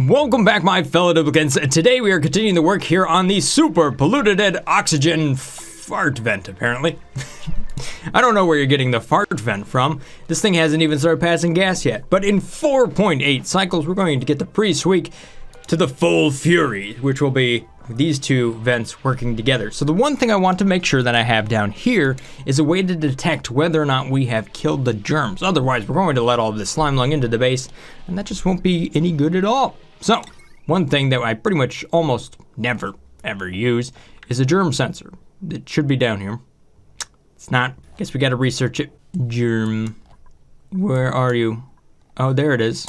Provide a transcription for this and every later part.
Welcome back, my fellow duplicants. Today we are continuing the work here on the super polluted oxygen fart vent, apparently. I don't know where you're getting the fart vent from. This thing hasn't even started passing gas yet. But in 4.8 cycles, we're going to get the pre-sweep to the full fury, which will be these two vents working together. So the one thing I want to make sure that I have down here is a way to detect whether or not we have killed the germs. Otherwise, we're going to let all of this slime lung into the base, and that just won't be any good at all. So, one thing that I pretty much almost never, ever use is a germ sensor. It should be down here. It's not. Guess we gotta research it. Germ. Where are you? Oh, there it is.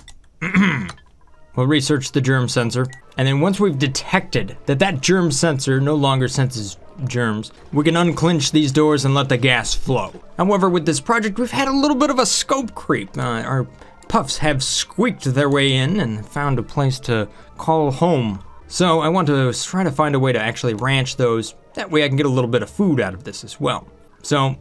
We'll research the germ sensor. And then once we've detected that that germ sensor no longer senses germs, we can unclinch these doors and let the gas flow. However, with this project, we've had a little bit of a scope creep. Our puffs have squeaked their way in and found a place to call home. So I want to try to find a way to actually ranch those. That way I can get a little bit of food out of this as well. So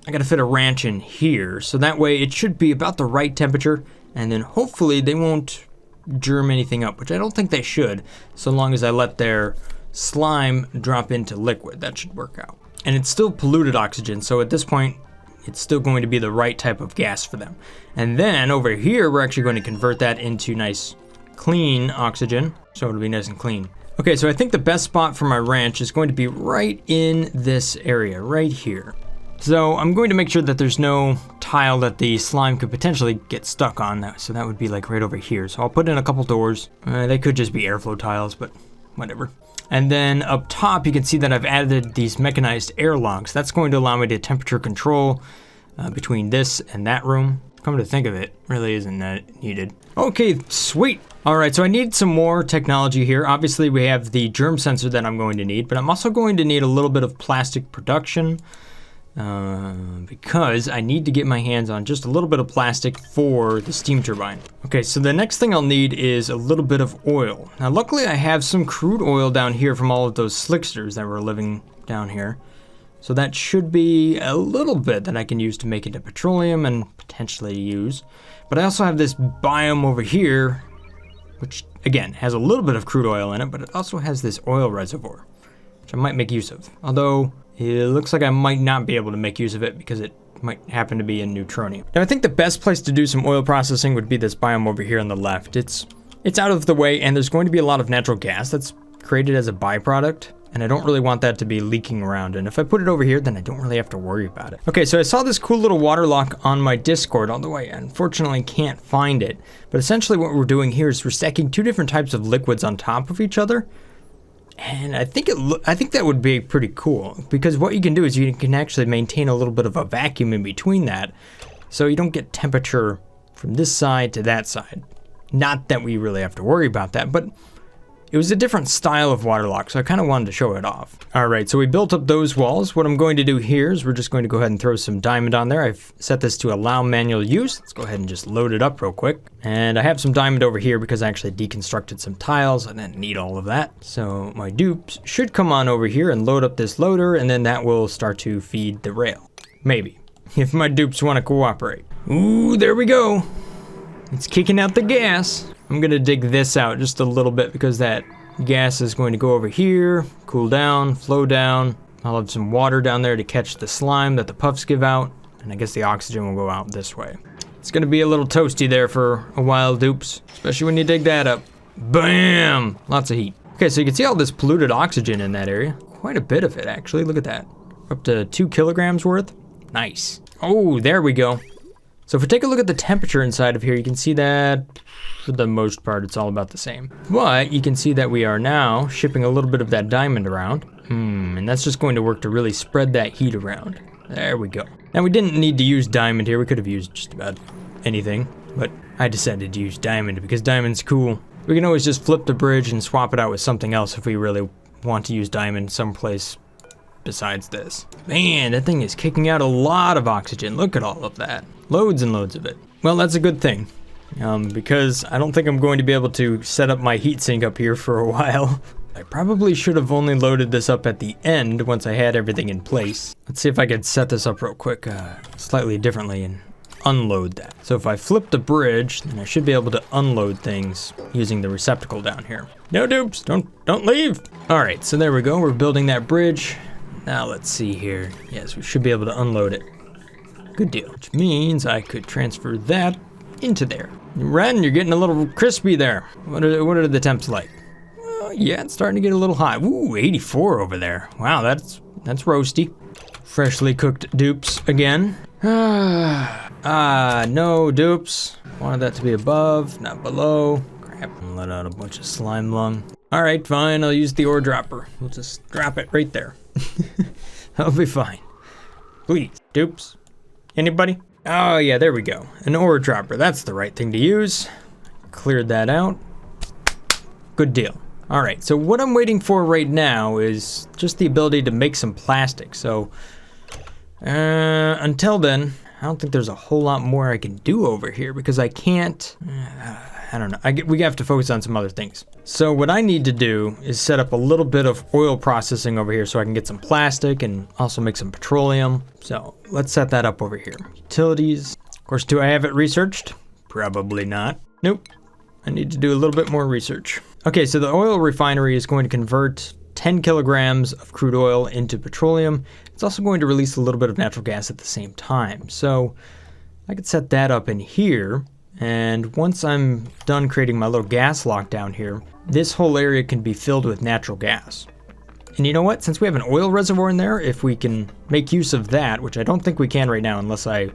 I gotta fit a ranch in here. So that way it should be about the right temperature. And then hopefully they won't germ anything up, which I don't think they should, so long as I let their slime drop into liquid. That should work out. And it's still polluted oxygen, so at this point, it's still going to be the right type of gas for them. And then over here, we're actually going to convert that into nice clean oxygen, so it'll be nice and clean. Okay, so I think the best spot for my ranch is going to be right in this area, right here. So I'm going to make sure that there's no tile that the slime could potentially get stuck on. So that would be like right over here. So I'll put in a couple doors. They could just be airflow tiles, but whatever. And then up top, you can see that I've added these mechanized airlocks. That's going to allow me to temperature control between this and that room. Come to think of it, really isn't that needed. Okay, sweet. All right, so I need some more technology here. Obviously, we have the germ sensor that I'm going to need, but I'm also going to need a little bit of plastic production because I need to get my hands on just a little bit of plastic for the steam turbine. Okay, so the next thing I'll need is a little bit of oil. Now, luckily I have some crude oil down here from all of those slicksters that were living down here. So that should be a little bit that I can use to make into petroleum and potentially use. But I also have this biome over here, which again has a little bit of crude oil in it, but it also has this oil reservoir, which I might make use of. Although it looks like I might not be able to make use of it because it might happen to be in neutronium. Now I think the best place to do some oil processing would be this biome over here on the left. It's out of the way, and there's going to be a lot of natural gas that's created as a byproduct, and I don't really want that to be leaking around. And if I put it over here, then I don't really have to worry about it. Okay, so I saw this cool little water lock on my Discord, although I unfortunately can't find it. But essentially what we're doing here is we're stacking two different types of liquids on top of each other. And I think that would be pretty cool, because what you can do is you can actually maintain a little bit of a vacuum in between that, so you don't get temperature from this side to that side. Not that we really have to worry about that, but it was a different style of water lock, so I kind of wanted to show it off. All right, so we built up those walls. What I'm going to do here is we're just going to go ahead and throw some diamond on there. I've set this to allow manual use. Let's go ahead and just load it up real quick. And I have some diamond over here because I actually deconstructed some tiles. I didn't need all of that. So my dupes should come on over here and load up this loader, and then that will start to feed the rail. Maybe, if my dupes want to cooperate. Ooh, there we go. It's kicking out the gas. I'm gonna dig this out just a little bit because that gas is going to go over here, cool down, flow down. I'll have some water down there to catch the slime that the puffs give out, and I guess the oxygen will go out this way. It's gonna be a little toasty there for a while, dupes, especially when you dig that up. Bam! Lots of heat. Okay, so you can see all this polluted oxygen in that area. Quite a bit of it, actually. Look at that. Up to 2 kilograms worth. Nice. Oh, there we go. So if we take a look at the temperature inside of here, you can see that for the most part, it's all about the same. But you can see that we are now shipping a little bit of that diamond around. And that's just going to work to really spread that heat around. There we go. Now we didn't need to use diamond here. We could have used just about anything, but I decided to use diamond because diamond's cool. We can always just flip the bridge and swap it out with something else if we really want to use diamond someplace besides this. Man, that thing is kicking out a lot of oxygen. Look at all of that. Loads and loads of it. Well, that's a good thing, because I don't think I'm going to be able to set up my heatsink up here for a while. I probably should have only loaded this up at the end once I had everything in place. Let's see if I could set this up real quick, slightly differently and unload that. So if I flip the bridge, then I should be able to unload things using the receptacle down here. No dupes, don't leave. All right, so there we go. We're building that bridge. Now let's see here. Yes, we should be able to unload it. Good deal, which means I could transfer that into there. Ren, you're getting a little crispy there. What are the temps like? Yeah, it's starting to get a little hot. Ooh, 84 over there. Wow, that's roasty. Freshly cooked dupes again. No dupes. Wanted that to be above, not below. Crap, let out a bunch of slime lung. All right, fine, I'll use the ore dropper. We'll just drop it right there. That'll be fine. Please, dupes. Anybody? Oh yeah, there we go. An ore dropper, that's the right thing to use. Cleared that out. Good deal. All right, so what I'm waiting for right now is just the ability to make some plastic. So until then, I don't think there's a whole lot more I can do over here because I can't, I don't know. We have to focus on some other things. So what I need to do is set up a little bit of oil processing over here so I can get some plastic and also make some petroleum. So let's set that up over here. Utilities. Of course, do I have it researched? Probably not. Nope. I need to do a little bit more research. Okay, so the oil refinery is going to convert 10 kilograms of crude oil into petroleum. It's also going to release a little bit of natural gas at the same time. So I could set that up in here. And once I'm done creating my little gas lock down here, this whole area can be filled with natural gas. And you know what? Since we have an oil reservoir in there, if we can make use of that, which I don't think we can right now unless I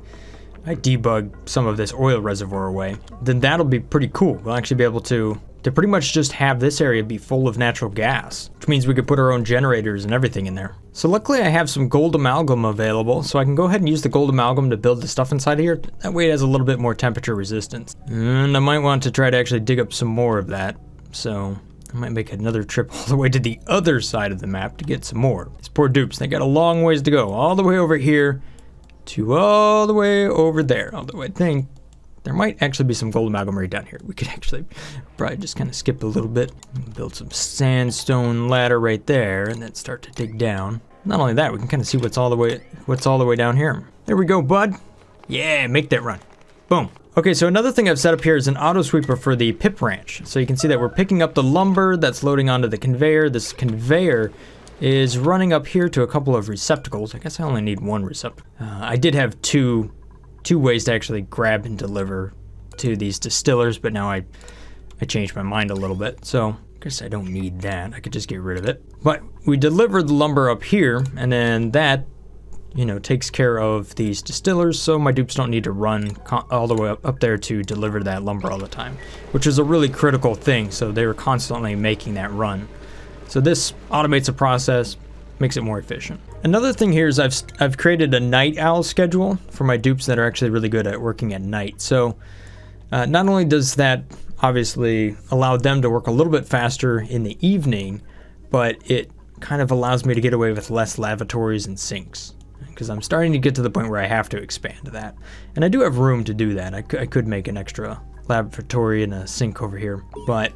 debug some of this oil reservoir away, then that'll be pretty cool. We'll actually be able to pretty much just have this area be full of natural gas, which means we could put our own generators and everything in there. So luckily I have some gold amalgam available, so I can go ahead and use the gold amalgam to build the stuff inside here. That way it has a little bit more temperature resistance. And I might want to try to actually dig up some more of that. So I might make another trip all the way to the other side of the map to get some more. These poor dupes, they got a long ways to go. All the way over here to all the way over there. Although I think there might actually be some gold amalgam right down here. We could actually probably just kind of skip a little bit, build some sandstone ladder right there, and then start to dig down. Not only that, we can kind of see what's all the way down here. There we go, bud. Yeah, make that run. Boom. Okay, so another thing I've set up here is an auto sweeper for the pip ranch. So you can see that we're picking up the lumber that's loading onto the conveyor. This conveyor is running up here to a couple of receptacles. I guess I only need one receptacle. I did have two ways to actually grab and deliver to these distillers, but now I changed my mind a little bit. So I guess I don't need that. I could just get rid of it. But we delivered the lumber up here, and then that, you know, takes care of these distillers, so my dupes don't need to run all the way up there to deliver that lumber all the time, which is a really critical thing. So they were constantly making that run. So this automates the process, makes it more efficient. Another thing here is I've created a night owl schedule for my dupes that are actually really good at working at night. So not only does that obviously allow them to work a little bit faster in the evening, but it kind of allows me to get away with less lavatories and sinks, because I'm starting to get to the point where I have to expand that. And I do have room to do that. I could make an extra lavatory and a sink over here, but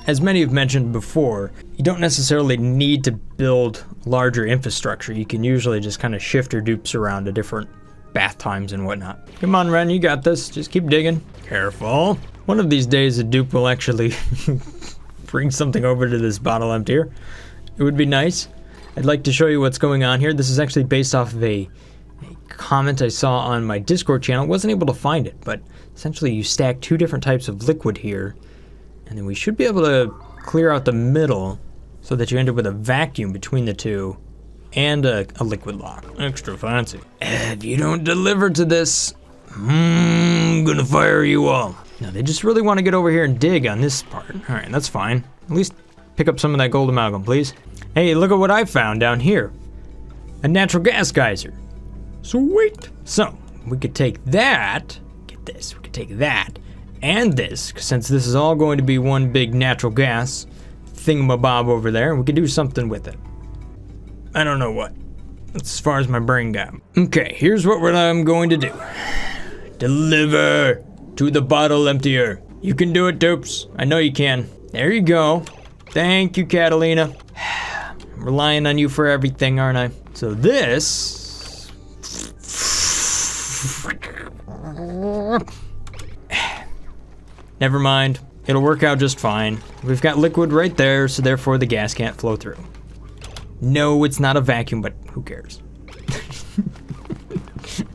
as many have mentioned before, you don't necessarily need to build larger infrastructure. You can usually just kind of shift your dupes around to different bath times and whatnot. Come on, Ren, you got this. Just keep digging. Careful. One of these days, a dupe will actually bring something over to this bottle emptier. It would be nice. I'd like to show you what's going on here. This is actually based off of a comment I saw on my Discord channel. Wasn't able to find it, but essentially you stack two different types of liquid here, and then we should be able to clear out the middle so that you end up with a vacuum between the two and a liquid lock. Extra fancy. If you don't deliver to this, I'm gonna fire you all. Now they just really want to get over here and dig on this part. All right, that's fine. At least pick up some of that gold amalgam, please. Hey, look at what I found down here. A natural gas geyser. Sweet. So we could take that, get this, we could take that and this, since this is all going to be one big natural gas thingamabob over there, and we could do something with it. I don't know what. That's as far as my brain got. Okay, here's what I'm going to do. Deliver to the bottle emptier. You can do it, dupes. I know you can. There you go. Thank you, Catalina. I'm relying on you for everything, aren't I? So this Never mind. It'll work out just fine. We've got liquid right there, so therefore the gas can't flow through. No, it's not a vacuum, but who cares?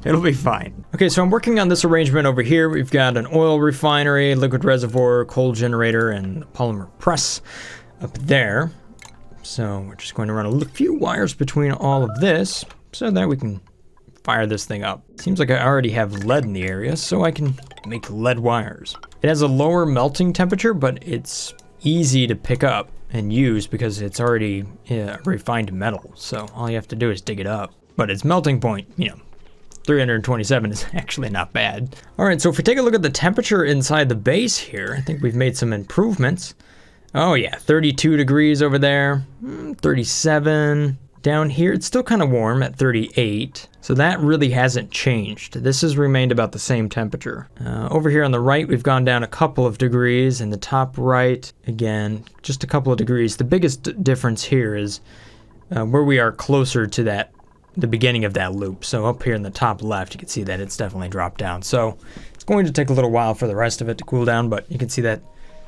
It'll be fine. Okay, so I'm working on this arrangement over here. We've got an oil refinery, liquid reservoir, coal generator, and polymer press up there. So we're just going to run a few wires between all of this so that we can fire this thing up. Seems like I already have lead in the area, so I can make lead wires. It has a lower melting temperature, but it's easy to pick up and use because it's already refined metal. So all you have to do is dig it up. But its melting point, 327 is actually not bad. All right, so if we take a look at the temperature inside the base here, I think we've made some improvements. Oh yeah, 32 degrees over there, 37. Down here, it's still kind of warm at 38. So that really hasn't changed. This has remained about the same temperature. Over here on the right, we've gone down a couple of degrees. In the top right, again, just a couple of degrees. The biggest difference here is where we are closer to the beginning of that loop. So up here in the top left, you can see that it's definitely dropped down. So it's going to take a little while for the rest of it to cool down, but you can see that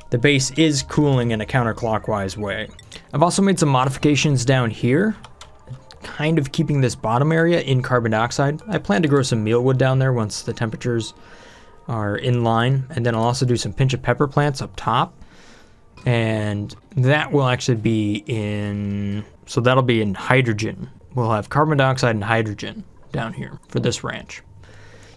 the base is cooling in a counterclockwise way. I've also made some modifications down here, kind of keeping this bottom area in carbon dioxide. I plan to grow some mealwood down there once the temperatures are in line, and then I'll also do some pinch of pepper plants up top, and that will actually be that'll be in hydrogen. We'll have carbon dioxide and hydrogen down here for this ranch.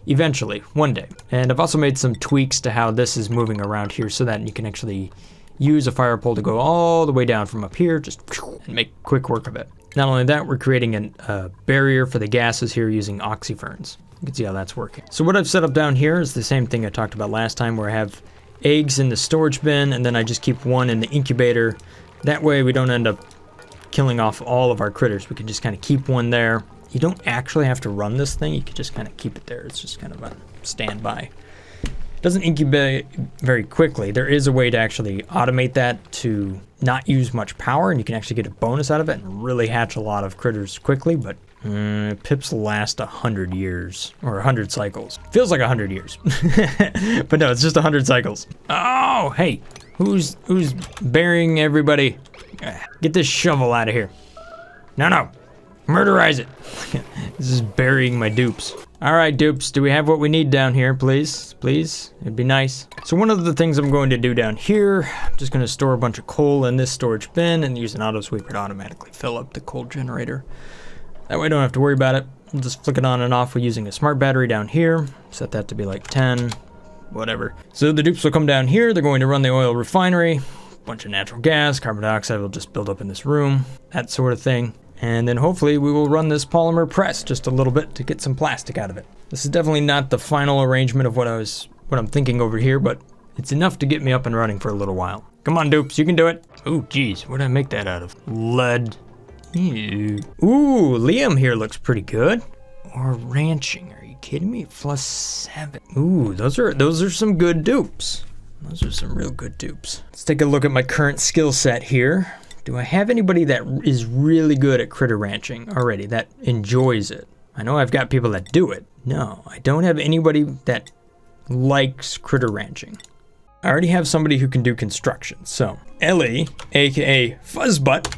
Eventually, one day. And I've also made some tweaks to how this is moving around here so that you can actually use a fire pole to go all the way down from up here, just and make quick work of it. Not only that, we're creating a barrier for the gases here using oxyferns. You can see how that's working. So what I've set up down here is the same thing I talked about last time, where I have eggs in the storage bin, and then I just keep one in the incubator. That way we don't end up killing off all of our critters. We can just kind of keep one there. You don't actually have to run this thing. You can just kind of keep it there. It's just kind of a standby. It doesn't incubate very quickly. There is a way to actually automate that to not use much power, and you can actually get a bonus out of it and really hatch a lot of critters quickly, but pips last 100 years, or 100 cycles. Feels like 100 years, but no, it's just 100 cycles. Oh, hey, who's burying everybody? Get this shovel out of here. No, murderize it. This is burying my dupes. All right, dupes, do we have what we need down here, please? Please, it'd be nice. So one of the things I'm going to do down here, I'm just gonna store a bunch of coal in this storage bin and use an auto sweeper to automatically fill up the coal generator. That way I don't have to worry about it. I'll just flick it on and off with using a smart battery down here. Set that to be like 10, whatever. So the dupes will come down here. They're going to run the oil refinery. Bunch of natural gas, carbon dioxide will just build up in this room, that sort of thing. And then hopefully we will run this polymer press just a little bit to get some plastic out of it. This is definitely not the final arrangement of what I'm thinking over here, but it's enough to get me up and running for a little while. Come on, dupes, you can do it. Oh, geez, what did I make that out of? Lead. Ew. Ooh, Liam here looks pretty good. Or ranching, are you kidding me? +7. Ooh, those are some good dupes. Those are some real good dupes. Let's take a look at my current skill set here. Do I have anybody that is really good at critter ranching already, that enjoys it? I know I've got people that do it. No, I don't have anybody that likes critter ranching. I already have somebody who can do construction. So, Ellie, aka Fuzzbutt,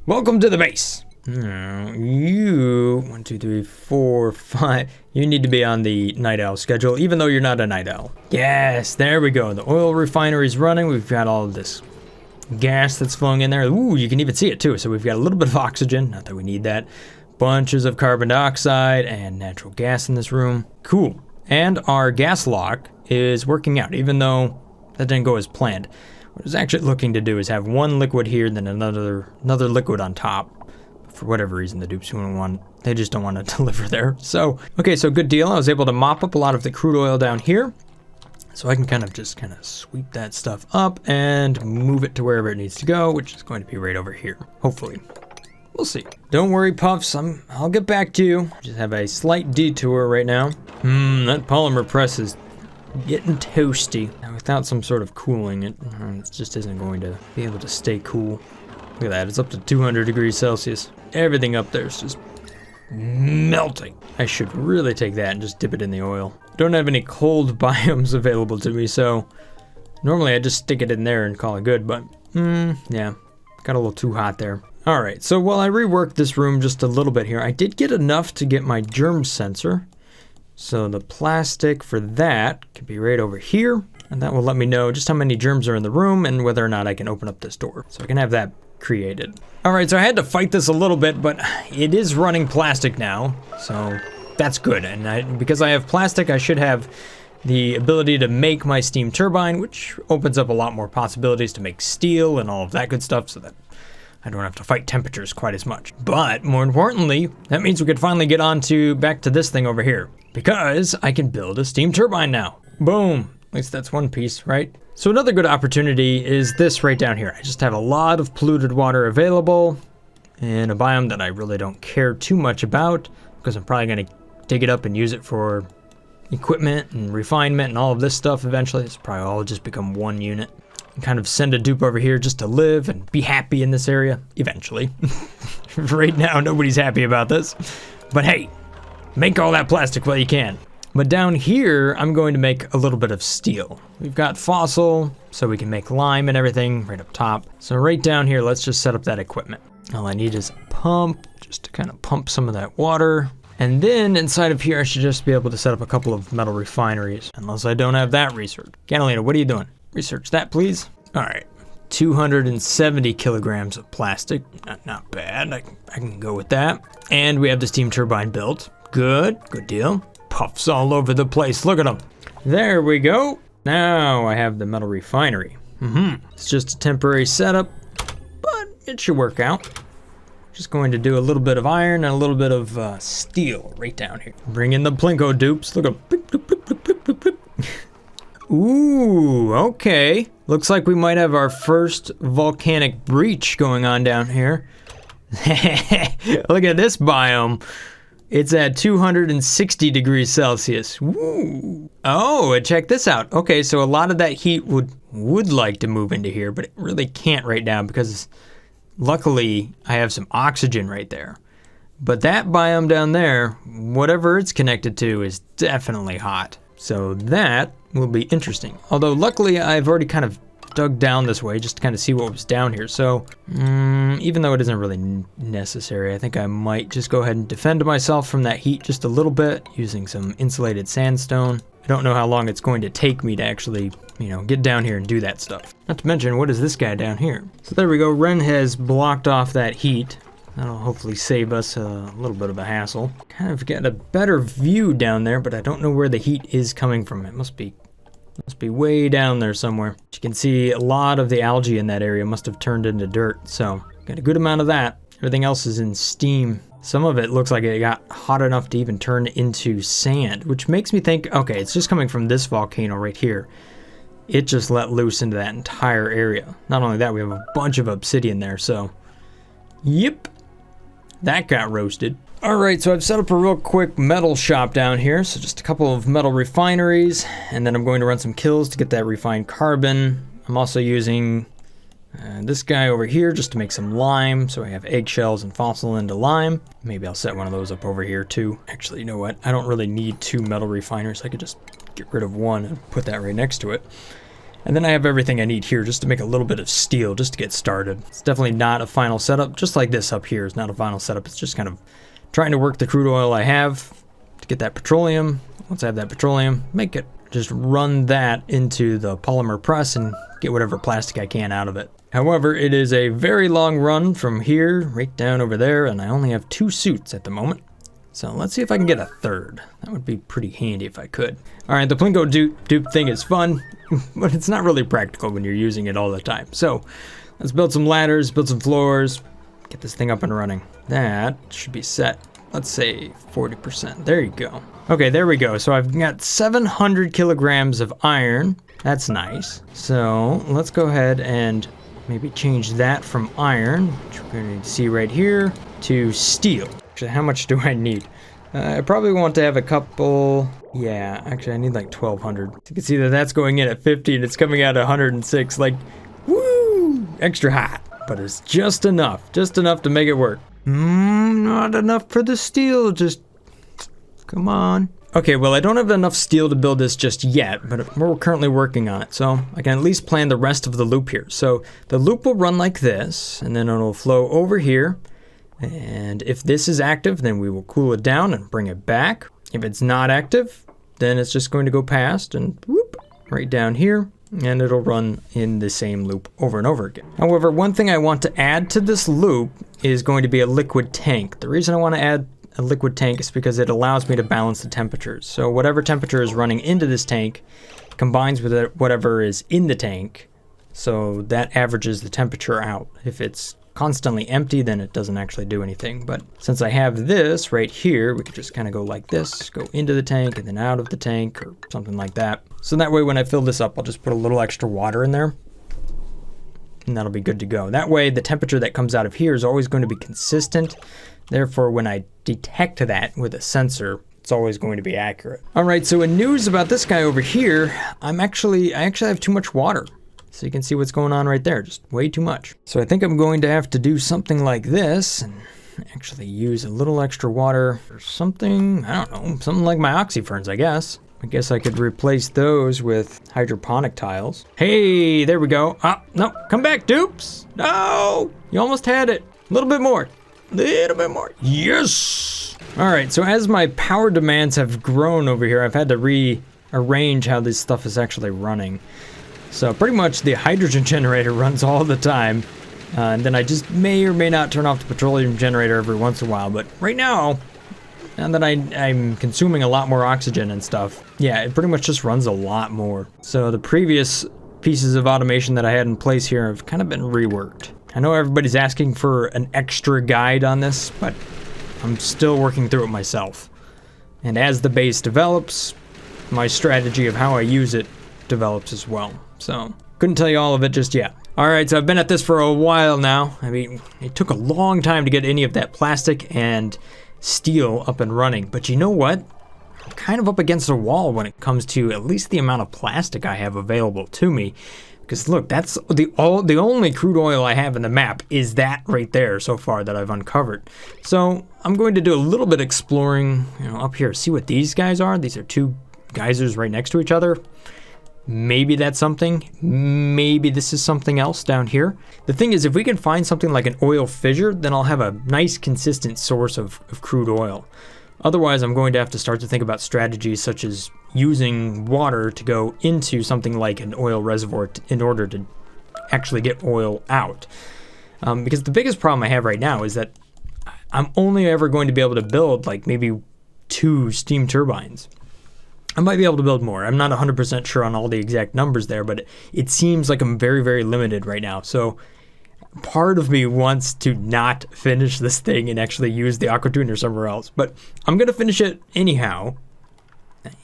welcome to the base. You, 1, 2, 3, 4, 5. You need to be on the night owl schedule, even though you're not a night owl. Yes, there we go. The oil refinery is running. We've got all of this gas that's flowing in there. Ooh, you can even see it too. So we've got a little bit of oxygen, not that we need that. Bunches of carbon dioxide and natural gas in this room. Cool. And our gas lock is working out, even though that didn't go as planned. What I was actually looking to do is have one liquid here, then another liquid on top. For whatever reason, the dupes they just don't want to deliver there. So, okay, so good deal. I was able to mop up a lot of the crude oil down here. So I can kind of sweep that stuff up and move it to wherever it needs to go, which is going to be right over here, hopefully. We'll see. Don't worry, Puffs, I'll get back to you. Just have a slight detour right now. That polymer press is getting toasty. Now, without some sort of cooling, it just isn't going to be able to stay cool. Look at that, it's up to 200 degrees Celsius. Everything up there is just melting. I should really take that and just dip it in the oil. don't have any cold biomes available to me, so normally I just stick it in there and call it good, but yeah, got a little too hot there. All right, so while I reworked this room just a little bit here, I did get enough to get my germ sensor. So the plastic for that can be right over here, and that will let me know just how many germs are in the room and whether or not I can open up this door. So I can have that created. All right, so I had to fight this a little bit, but it is running plastic now, so that's good. And because I have plastic, I should have the ability to make my steam turbine, which opens up a lot more possibilities to make steel and all of that good stuff, so that I don't have to fight temperatures quite as much. But more importantly, that means we could finally get on to back to this thing over here, because I can build a steam turbine now. Boom. At least that's one piece, right? So another good opportunity is this right down here. I just have a lot of polluted water available in a biome that I really don't care too much about, because I'm probably going to dig it up and use it for equipment and refinement and all of this stuff eventually. It's probably all just become one unit. And kind of send a dupe over here just to live and be happy in this area eventually. Right now, nobody's happy about this. But hey, make all that plastic while you can. But down here, I'm going to make a little bit of steel. We've got fossil, so we can make lime and everything right up top. So right down here, let's just set up that equipment. All I need is a pump, just to kind of pump some of that water. And then inside of here, I should just be able to set up a couple of metal refineries, unless I don't have that research. Catalina, what are you doing? Research that, please. All right, 270 kilograms of plastic. Not bad, I can go with that. And we have the steam turbine built. Good deal. Puffs all over the place, look at them. There we go. Now I have the metal refinery. It's just a temporary setup, but it should work out. Just going to do a little bit of iron and a little bit of steel right down here. Bring in the plinko dupes. Look at Ooh, okay. Looks like we might have our first volcanic breach going on down here. Look at this biome. It's at 260 degrees Celsius. Woo. Oh, and check this out. Okay, so a lot of that heat would like to move into here, but it really can't right now because luckily I have some oxygen right there. But that biome down there, whatever it's connected to, is definitely hot. So that will be interesting. Although luckily I've already kind of dug down this way just to kind of see what was down here. So even though it isn't really necessary, I think I might just go ahead and defend myself from that heat just a little bit using some insulated sandstone. I don't know how long it's going to take me to actually, get down here and do that stuff. Not to mention, what is this guy down here? So there we go. Ren has blocked off that heat. That'll hopefully save us a little bit of a hassle. Kind of get a better view down there, but I don't know where the heat is coming from. It must be way down there somewhere. You can see a lot of the algae in that area must have turned into dirt, so got a good amount of that. Everything else is in steam. Some of it looks like it got hot enough to even turn into sand, which makes me think, okay, it's just coming from this volcano right here. It just let loose into that entire area. Not only that, we have a bunch of obsidian there, so yep. That got roasted. All right, so I've set up a real quick metal shop down here. So just a couple of metal refineries, and then I'm going to run some kilns to get that refined carbon. I'm also using this guy over here just to make some lime. So I have eggshells and fossil into lime. Maybe I'll set one of those up over here too. Actually, you know what? I don't really need two metal refiners. I could just get rid of one and put that right next to it. And then I have everything I need here just to make a little bit of steel just to get started. It's definitely not a final setup, just like this up here is not a final setup. It's just kind of trying to work the crude oil I have to get that petroleum. Once I have that petroleum, just run that into the polymer press and get whatever plastic I can out of it. However, it is a very long run from here right down over there, and I only have 2 suits at the moment. So let's see if I can get a third. That would be pretty handy if I could. All right, the plinko dupe thing is fun, but it's not really practical when you're using it all the time. So let's build some ladders, build some floors, get this thing up and running. That should be set, let's say 40%. There you go. Okay, there we go. So I've got 700 kilograms of iron. That's nice. So let's go ahead and maybe change that from iron, which we're going to see right here, to steel. Actually, how much do I need? I probably want to have a couple. Yeah, actually I need like 1,200. You can see that that's going in at 50 and it's coming out at 106. Like, woo, extra hot. But it's just enough to make it work. Not enough for the steel, just come on. Okay, well, I don't have enough steel to build this just yet, but we're currently working on it, so I can at least plan the rest of the loop here. So the loop will run like this, and then it'll flow over here, and if this is active, then we will cool it down and bring it back. If it's not active, then it's just going to go past and whoop, right down here, and it'll run in the same loop over and over again. However, one thing I want to add to this loop is going to be a liquid tank. The reason I want to add a liquid tank is because it allows me to balance the temperatures. So whatever temperature is running into this tank combines with whatever is in the tank, so that averages the temperature out. If it's constantly empty, then it doesn't actually do anything. But since I have this right here, we could just kind of go like this, go into the tank and then out of the tank or something like that. So that way when I fill this up, I'll just put a little extra water in there and that'll be good to go. That way the temperature that comes out of here is always going to be consistent. Therefore, when I detect that with a sensor, it's always going to be accurate. All right, so in news about this guy over here, I actually have too much water. So you can see what's going on right there, just way too much. So I think I'm going to have to do something like this and actually use a little extra water or something, I don't know, something like my oxyferns, I guess. I guess I could replace those with hydroponic tiles. Hey, there we go. Ah, no, come back, dupes. No, you almost had it. A little bit more. Little bit more. Yes! All right, so as my power demands have grown over here, I've had to rearrange how this stuff is actually running. So pretty much the hydrogen generator runs all the time. And then I just may or may not turn off the petroleum generator every once in a while. But right now that I'm consuming a lot more oxygen and stuff, yeah, it pretty much just runs a lot more. So the previous pieces of automation that I had in place here have kind of been reworked. I know everybody's asking for an extra guide on this, but I'm still working through it myself. And as the base develops, my strategy of how I use it develops as well. So, couldn't tell you all of it just yet. All right, so I've been at this for a while now. I mean, it took a long time to get any of that plastic and steel up and running. But you know what? I'm kind of up against a wall when it comes to at least the amount of plastic I have available to me. Because look, that's the only crude oil I have in the map is that right there so far that I've uncovered. So I'm going to do a little bit exploring, up here. See what these guys are. These are two geysers right next to each other. Maybe that's something. Maybe this is something else down here. The thing is, if we can find something like an oil fissure, then I'll have a nice consistent source of crude oil. Otherwise, I'm going to have to start to think about strategies such as using water to go into something like an oil reservoir in order to actually get oil out. Because the biggest problem I have right now is that I'm only ever going to be able to build like maybe 2 steam turbines. I might be able to build more. I'm not 100% sure on all the exact numbers there, but it seems like I'm very, very limited right now. So part of me wants to not finish this thing and actually use the aqua tuner somewhere else, but I'm going to finish it anyhow,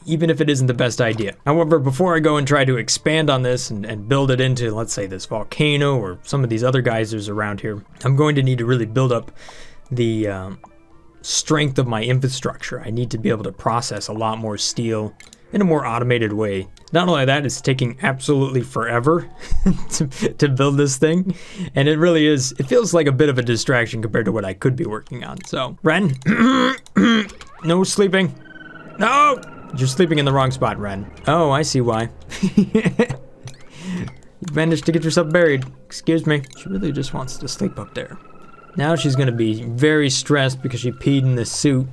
even if it isn't the best idea. However, before I go and try to expand on this and build it into, let's say, this volcano or some of these other geysers around here, I'm going to need to really build up the strength of my infrastructure. I need to be able to process a lot more steel in a more automated way. Not only that, it's taking absolutely forever to build this thing, and it really is, it feels like a bit of a distraction compared to what I could be working on. So, Ren, no sleeping. No! You're sleeping in the wrong spot, Ren. Oh, I see why. You managed to get yourself buried. Excuse me. She really just wants to sleep up there. Now she's gonna be very stressed because she peed in the suit.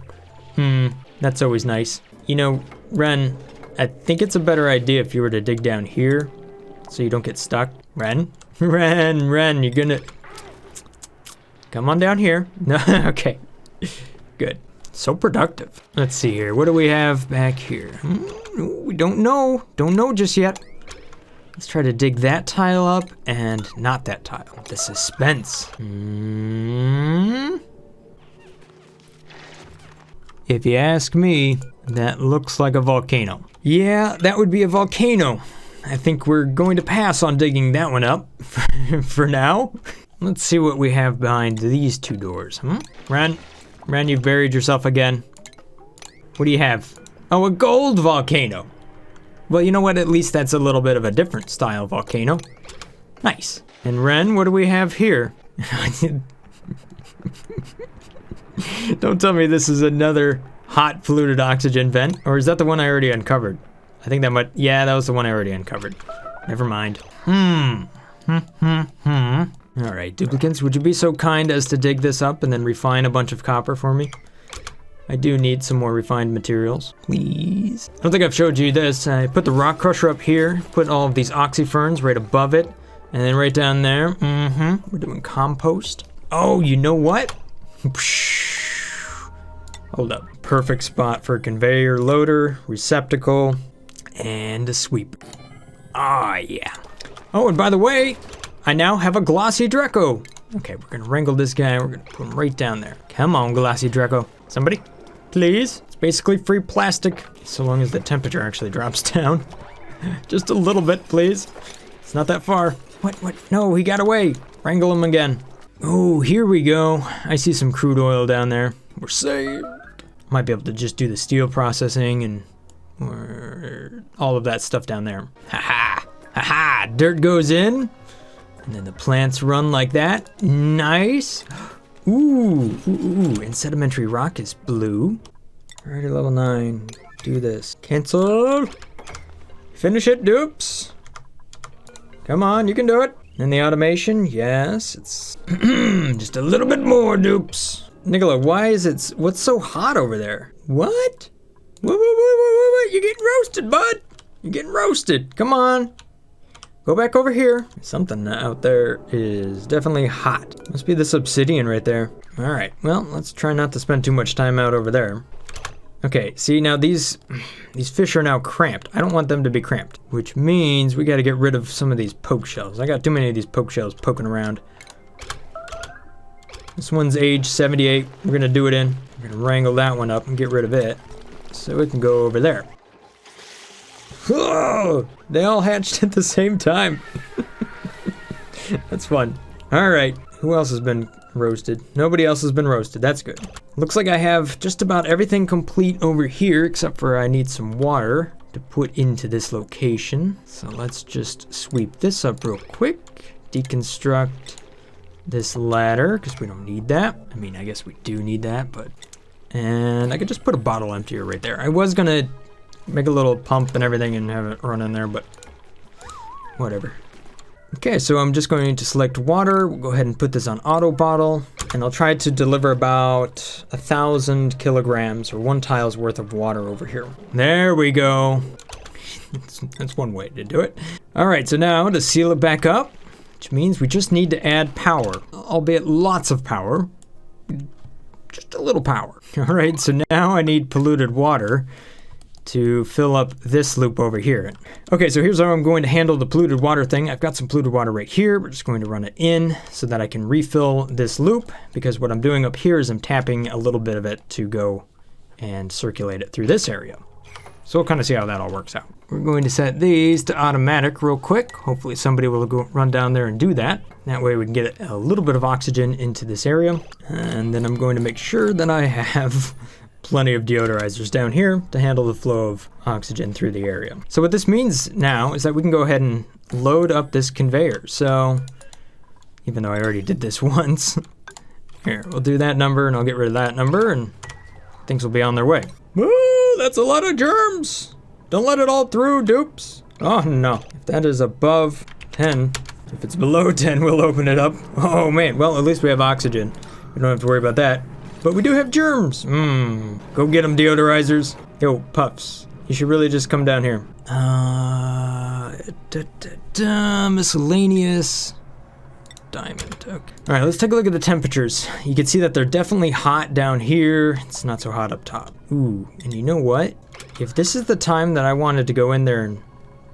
That's always nice. You know, Ren, I think it's a better idea if you were to dig down here so you don't get stuck. Ren, you're gonna... Come on down here. No, okay. Good. So productive. Let's see here. What do we have back here? We don't know. Don't know just yet. Let's try to dig that tile up and not that tile. The suspense. If you ask me, that looks like a volcano. Yeah, that would be a volcano. I think we're going to pass on digging that one up for now. Let's see what we have behind these 2 doors. Ren, you've buried yourself again. What do you have? Oh, a gold volcano. Well, you know what? At least that's a little bit of a different style volcano. Nice. And Ren, what do we have here? Don't tell me this is another Hot Polluted Oxygen Vent. Or is that the one I already uncovered? I think that might, yeah, that was the one I already uncovered. Never mind. All right, duplicants, would you be so kind as to dig this up and then refine a bunch of copper for me? I do need some more refined materials, please. I don't think I've showed you this. I put the rock crusher up here, put all of these oxyferns right above it, and then right down there, we're doing compost. Oh, you know what? Hold up. Perfect spot for a conveyor loader, receptacle, and a sweeper. Ah, yeah. Oh, and by the way, I now have a glossy Draco. Okay, we're gonna wrangle this guy. We're gonna put him right down there. Come on, glossy Draco. Somebody, please. It's basically free plastic, so long as the temperature actually drops down. Just a little bit, please. It's not that far. What? No, he got away. Wrangle him again. Oh, here we go. I see some crude oil down there. We're saved. Might be able to just do the steel processing and all of that stuff down there. Ha ha! Dirt goes in, and then the plants run like that. Nice. Ooh, and sedimentary rock is blue. Already level 9. Do this. Cancel. Finish it, dupes. Come on, you can do it. And the automation, yes, it's just a little bit more, dupes. Nicola, why is it, what's so hot over there? What? What? You're getting roasted, bud. You're getting roasted. Come on. Go back over here. Something out there is definitely hot. Must be this obsidian right there. All right, well, let's try not to spend too much time out over there. Okay, see now these fish are now cramped. I don't want them to be cramped, which means we got to get rid of some of these poke shells. I got too many of these poke shells poking around. This one's age 78. We're gonna do it in. We're gonna wrangle that one up and get rid of it, so it can go over there. Whoa! They all hatched at the same time. That's fun. All right, who else has been roasted? Nobody else has been roasted. That's good. Looks like I have just about everything complete over here, except for I need some water to put into this location. So let's just sweep this up real quick. Deconstruct this ladder, because we don't need that. I mean, I guess we do need that, but... And I could just put a bottle emptier right there. I was gonna make a little pump and everything and have it run in there, but whatever. Okay, so I'm just going to select water. We'll go ahead and put this on auto bottle, and I'll try to deliver about 1,000 kilograms or 1 tile's worth of water over here. There we go. That's one way to do it. All right, so now to seal it back up, which means we just need to add power, albeit lots of power. Just a little power. All right, so now I need polluted water to fill up this loop over here. Okay, so here's how I'm going to handle the polluted water thing. I've got some polluted water right here. We're just going to run it in so that I can refill this loop, because what I'm doing up here is I'm tapping a little bit of it to go and circulate it through this area. So we'll kind of see how that all works out. We're going to set these to automatic real quick. Hopefully somebody will go run down there and do that. That way we can get a little bit of oxygen into this area. And then I'm going to make sure that I have plenty of deodorizers down here to handle the flow of oxygen through the area. So what this means now is that we can go ahead and load up this conveyor. So even though I already did this once, here, we'll do that number and I'll get rid of that number and things will be on their way. Woo, that's a lot of germs. Don't let it all through, dupes. Oh no, if that is above 10, if it's below 10, we'll open it up. Oh man, well, at least we have oxygen. We don't have to worry about that. But we do have germs. Go get them, deodorizers. Yo, Puffs, you should really just come down here. Miscellaneous. Diamond, okay. All right, let's take a look at the temperatures. You can see that they're definitely hot down here. It's not so hot up top. Ooh, and you know what? If this is the time that I wanted to go in there and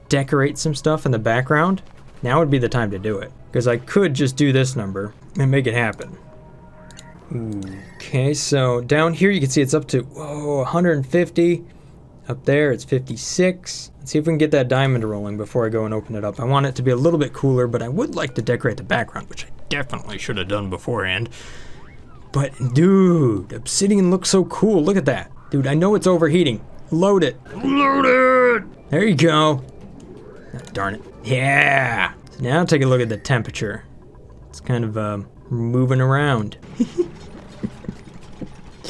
decorate some stuff in the background, now would be the time to do it. Because I could just do this number and make it happen. Ooh, okay, so down here you can see it's up to, 150. Up there it's 56. Let's see if we can get that diamond rolling before I go and open it up. I want it to be a little bit cooler, but I would like to decorate the background, which I definitely should have done beforehand. But dude, obsidian looks so cool. Look at that. Dude, I know it's overheating. Load it. Load it! There you go. Oh, darn it. Yeah! So now take a look at the temperature. It's kind of moving around.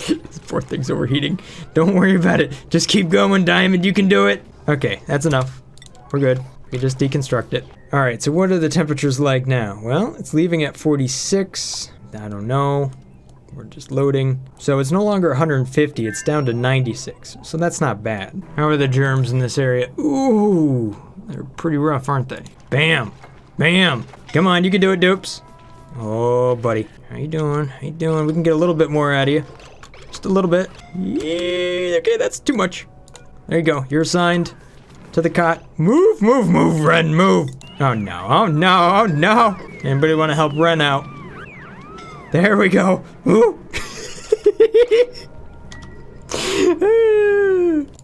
This Poor thing's overheating. Don't worry about it. Just keep going, Diamond. You can do it. Okay, that's enough. We're good. We just deconstruct it. All right, so what are the temperatures like now? Well, it's leaving at 46. I don't know. We're just loading. So it's no longer 150, it's down to 96. So that's not bad. How are the germs in this area? Ooh, they're pretty rough, aren't they? Bam, bam. Come on, you can do it, dupes. Oh, buddy. How you doing? How you doing? We can get a little bit more out of you. Just a little bit. Yeah, okay, that's too much. There you go. You're assigned to the cot. Move, move, move, Ren, move. Oh no, oh no, oh no. Anybody want to help Ren out? There we go. Ooh.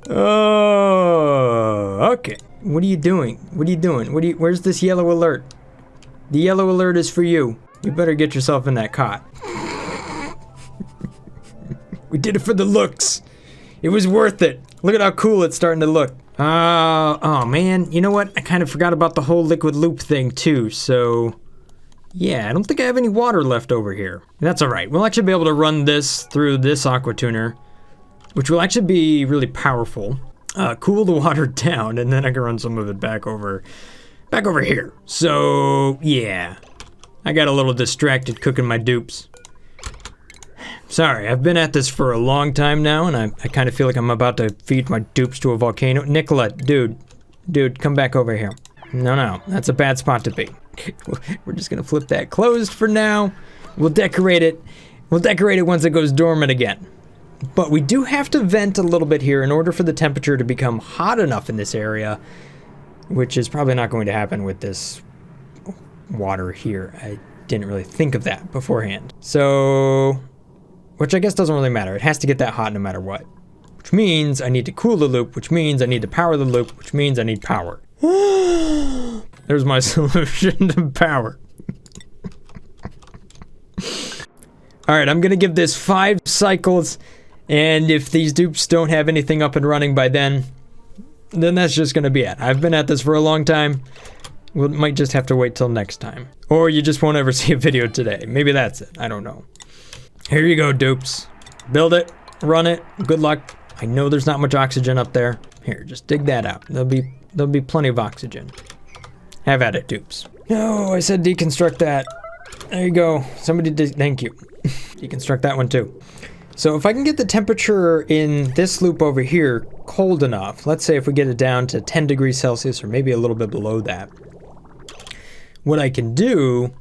Oh, okay. What are you doing? What are you doing? Where's this yellow alert? The yellow alert is for you. You better get yourself in that cot. We did it for the looks. It was worth it. Look at how cool it's starting to look. Oh man, you know what? I kind of forgot about the whole liquid loop thing too, so yeah, I don't think I have any water left over here. That's all right. We'll actually be able to run this through this aqua tuner, which will actually be really powerful. Cool the water down, and then I can run some of it back over here. So yeah, I got a little distracted cooking my dupes. Sorry, I've been at this for a long time now, and I kind of feel like I'm about to feed my dupes to a volcano. Nicola, dude, come back over here. No, that's a bad spot to be. We're just gonna flip that closed for now. We'll decorate it. We'll decorate it once it goes dormant again. But we do have to vent a little bit here in order for the temperature to become hot enough in this area, which is probably not going to happen with this water here. I didn't really think of that beforehand. So, which I guess doesn't really matter. It has to get that hot no matter what. Which means I need to cool the loop, which means I need to power the loop, which means I need power. There's my solution to power. Alright, I'm gonna give this 5 cycles, and if these dupes don't have anything up and running by then that's just gonna be it. I've been at this for a long time. We might just have to wait till next time. Or you just won't ever see a video today. Maybe that's it. I don't know. Here you go, dupes. Build it, run it, good luck. I know there's not much oxygen up there. Here, just dig that out. There'll be plenty of oxygen. Have at it, dupes. No, I said deconstruct that. There you go. Somebody did, thank you. Deconstruct that one too. So if I can get the temperature in this loop over here cold enough, let's say if we get it down to 10 degrees Celsius or maybe a little bit below that, what I can do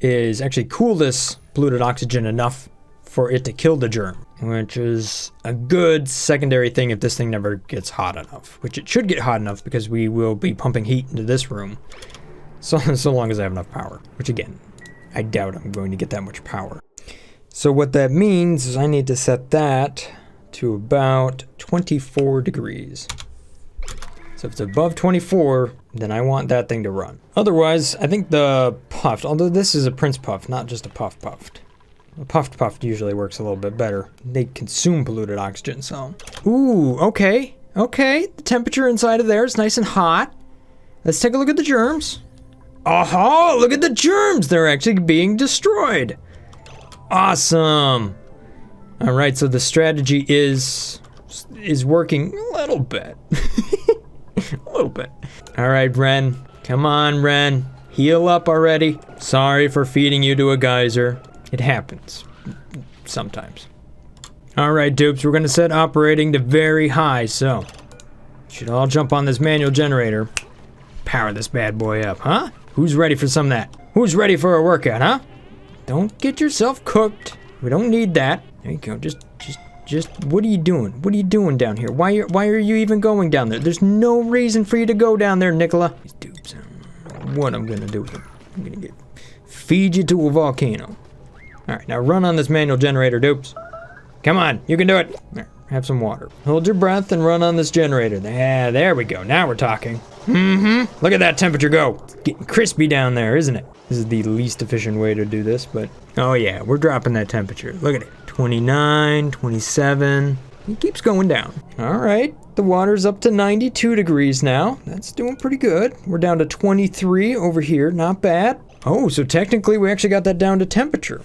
is actually cool this polluted oxygen enough for it to kill the germ, which is a good secondary thing if this thing never gets hot enough, which it should get hot enough because we will be pumping heat into this room so long as I have enough power, which again, I doubt I'm going to get that much power. So what that means is I need to set that to about 24 degrees. So if it's above 24, then I want that thing to run. Otherwise, I think the puffed, although this is a Prince Puff, not just a puffed. A puffed usually works a little bit better. They consume polluted oxygen, so. Ooh, okay. The temperature inside of there is nice and hot. Let's take a look at the germs. Oh, look at the germs! They're actually being destroyed. Awesome. All right, so the strategy is working a little bit. A little bit. All right, Ren. Come on, Ren. Heal up already. Sorry for feeding you to a geyser. It happens. Sometimes. All right, dupes, we're gonna set operating to very high, so should all jump on this manual generator. Power this bad boy up, huh? Who's ready for some of that? Who's ready for a workout, huh? Don't get yourself cooked. We don't need that. There you go. Just. What are you doing? What are you doing down here? Why are you even going down there? There's no reason for you to go down there, Nicola. These dupes. What I'm gonna do with them? I'm gonna feed you to a volcano. All right, now run on this manual generator, dupes. Come on, you can do it. There, have some water. Hold your breath and run on this generator. Yeah, there we go. Now we're talking. Look at that temperature go. It's getting crispy down there, isn't it? This is the least efficient way to do this, but oh yeah, we're dropping that temperature. Look at it. 29, 27. It keeps going down. All right, the water's up to 92 degrees now. That's doing pretty good. We're down to 23 over here. Not bad. Oh, so technically we actually got that down to temperature.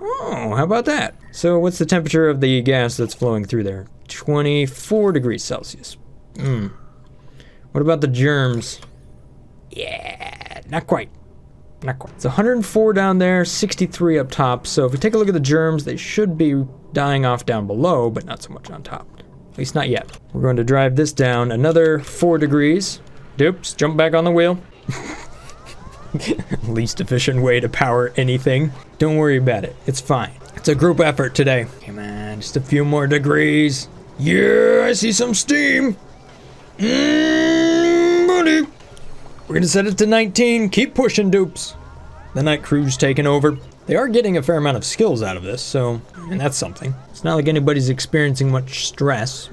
Oh, how about that? So what's the temperature of the gas that's flowing through there? 24 degrees Celsius. What about the germs? Yeah, not quite. Not quite. It's 104 down there, 63 up top. So if we take a look at the germs, they should be dying off down below, but not so much on top. At least not yet. We're going to drive this down another 4 degrees. Dupes, jump back on the wheel. Least efficient way to power anything. Don't worry about it. It's fine. It's a group effort today. Come on, just a few more degrees. Yeah, I see some steam. Buddy. We're gonna set it to 19. Keep pushing, dupes. The night crew's taking over. They are getting a fair amount of skills out of this, so, and that's something. It's not like anybody's experiencing much stress.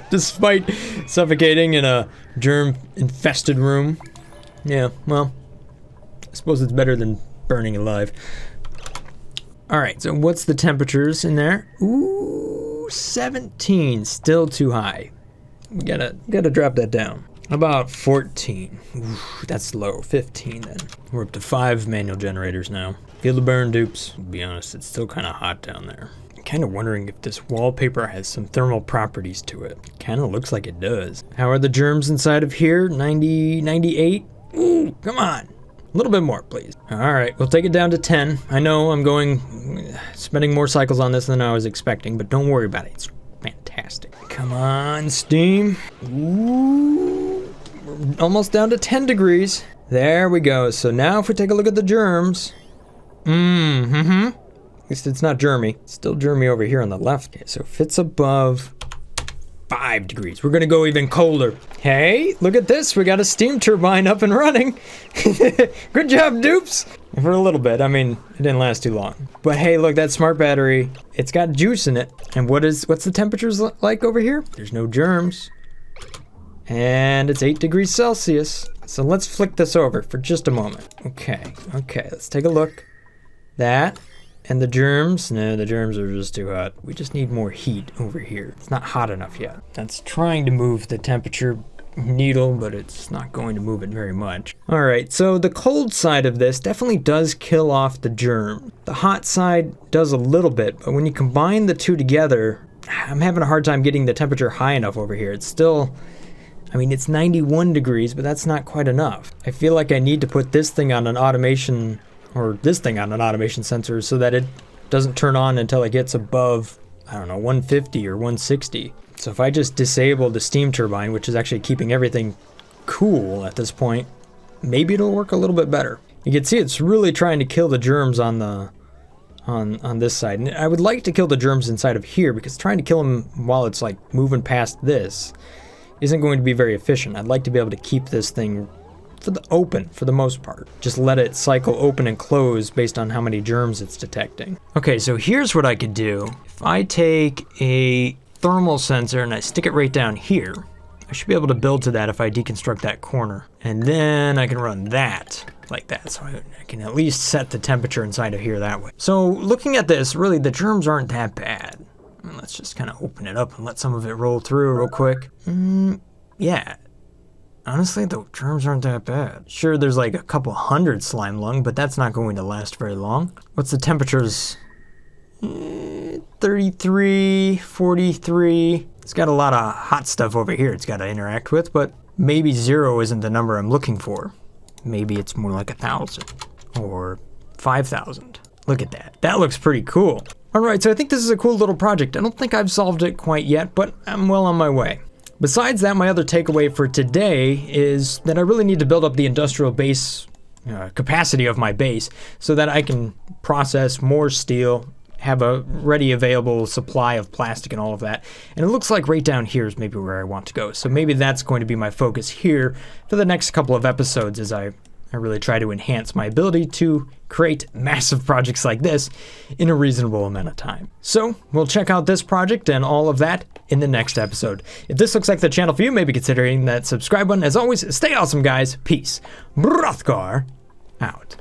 Despite suffocating in a germ-infested room. Yeah, well, I suppose it's better than burning alive. Alright, so what's the temperatures in there? Ooh, 17, still too high. We gotta drop that down. About 14. Ooh, that's low. 15 then. We're up to 5 manual generators now. Feel the burn, dupes. To be honest, it's still kind of hot down there. I'm kind of wondering if this wallpaper has some thermal properties to it. Kind of looks like it does. How are the germs inside of here? 90, 98? Ooh, come on. A little bit more, please. All right, we'll take it down to 10. I know I'm spending more cycles on this than I was expecting, but don't worry about it. It's fantastic. Come on, steam. Ooh, we're almost down to 10 degrees. There we go. So now if we take a look at the germs. At least it's not germy. It's still germy over here on the left. Okay, so if it's above 5 degrees, we're gonna go even colder. Hey, look at this. We got a steam turbine up and running. Good job, dupes. For a little bit. I mean, it didn't last too long. But hey, look, that smart battery, it's got juice in it. And what's the temperatures like over here? There's no germs. And it's 8 degrees Celsius. So let's flick this over for just a moment. Okay, let's take a look. That and the germs, no, the germs are just too hot. We just need more heat over here. It's not hot enough yet. That's trying to move the temperature needle, but it's not going to move it very much. All right, so the cold side of this definitely does kill off the germ. The hot side does a little bit, but when you combine the two together, I'm having a hard time getting the temperature high enough over here. It's still, I mean, it's 91 degrees, but that's not quite enough. I feel like I need to put this thing on an automation, or this thing on an automation sensor so that it doesn't turn on until it gets above, I don't know, 150 or 160. So if I just disable the steam turbine, which is actually keeping everything cool at this point, maybe it'll work a little bit better. You can see it's really trying to kill the germs on the on this side. And I would like to kill the germs inside of here, because trying to kill them while it's like moving past this isn't going to be very efficient. I'd like to be able to keep this thing open for the most part. Just let it cycle open and close based on how many germs it's detecting. Okay, so here's what I could do. If I take a thermal sensor and I stick it right down here, I should be able to build to that if I deconstruct that corner. And then I can run that like that, so I can at least set the temperature inside of here that way. So looking at this, really the germs aren't that bad. I mean, let's just kind of open it up and let some of it roll through real quick. Yeah. Honestly, the germs aren't that bad. Sure, there's like a couple hundred slime lung, but that's not going to last very long. What's the temperatures? 33, 43. It's got a lot of hot stuff over here it's got to interact with, but maybe 0 isn't the number I'm looking for. Maybe it's more like 1,000 or 5,000. Look at that. That looks pretty cool. All right, so I think this is a cool little project. I don't think I've solved it quite yet, but I'm well on my way. Besides that, my other takeaway for today is that I really need to build up the industrial base capacity of my base so that I can process more steel, have a ready available supply of plastic and all of that. And it looks like right down here is maybe where I want to go. So maybe that's going to be my focus here for the next couple of episodes as I really try to enhance my ability to create massive projects like this in a reasonable amount of time. So we'll check out this project and all of that in the next episode. If this looks like the channel for you, maybe considering that subscribe button. As always, stay awesome, guys. Peace. Brothgar out.